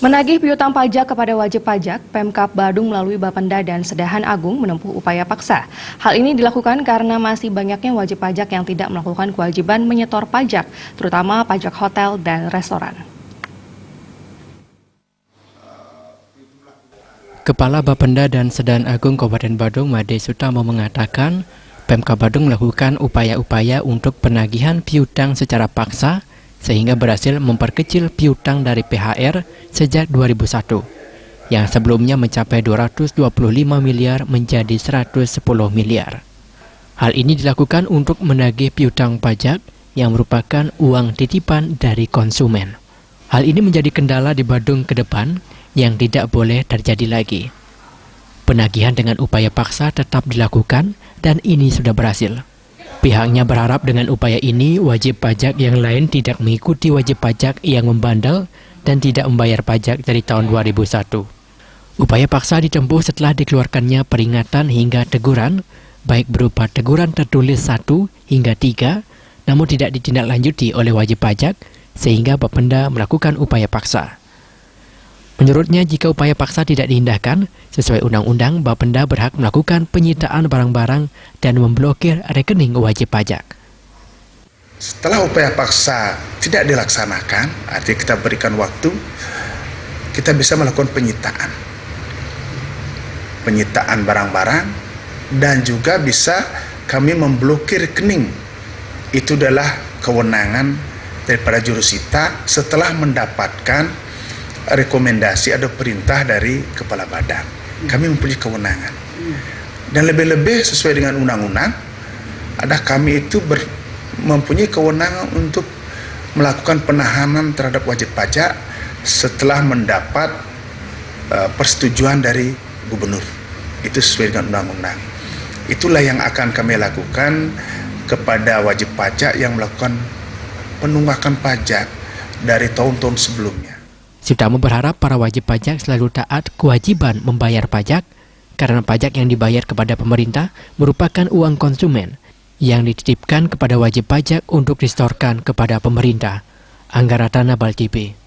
Menagih piutang pajak kepada wajib pajak, Pemkab Badung melalui Bapenda dan Sedahan Agung menempuh upaya paksa. Hal ini dilakukan karena masih banyaknya wajib pajak yang tidak melakukan kewajiban menyetor pajak, terutama pajak hotel dan restoran. Kepala Bapenda dan Sedahan Agung Kabupaten Badung, Made Sutama mengatakan, Pemkab Badung melakukan upaya-upaya untuk penagihan piutang secara paksa sehingga berhasil memperkecil piutang dari PHR sejak 2001, yang sebelumnya mencapai 225 miliar menjadi 110 miliar. Hal ini dilakukan untuk menagih piutang pajak yang merupakan uang titipan dari konsumen. Hal ini menjadi kendala di Badung ke depan yang tidak boleh terjadi lagi. Penagihan dengan upaya paksa tetap dilakukan dan ini sudah berhasil. Pihaknya berharap dengan upaya ini, wajib pajak yang lain tidak mengikuti wajib pajak yang membandel dan tidak membayar pajak dari tahun 2001. Upaya paksa ditempuh setelah dikeluarkannya peringatan hingga teguran, baik berupa teguran tertulis 1 hingga 3, namun tidak ditindaklanjuti oleh wajib pajak, sehingga Bapenda melakukan upaya paksa. Menurutnya, jika upaya paksa tidak diindahkan, sesuai undang-undang, Bapenda berhak melakukan penyitaan barang-barang dan memblokir rekening wajib pajak. Setelah upaya paksa tidak dilaksanakan, artinya kita berikan waktu, kita bisa melakukan penyitaan barang-barang, dan juga bisa kami memblokir rekening. Itu adalah kewenangan daripada jurusita setelah mendapatkan rekomendasi atau perintah dari kepala badan. Kami mempunyai kewenangan. Dan lebih-lebih sesuai dengan undang-undang, ada kami itu mempunyai kewenangan untuk melakukan penahanan terhadap wajib pajak setelah mendapat persetujuan dari gubernur. Itu sesuai dengan undang-undang. Itulah yang akan kami lakukan kepada wajib pajak yang melakukan penunggakan pajak dari tahun-tahun sebelumnya. Sutama berharap para wajib pajak selalu taat kewajiban membayar pajak karena pajak yang dibayar kepada pemerintah merupakan uang konsumen yang dititipkan kepada wajib pajak untuk disetorkan kepada pemerintah. Anggaratana Bal TV.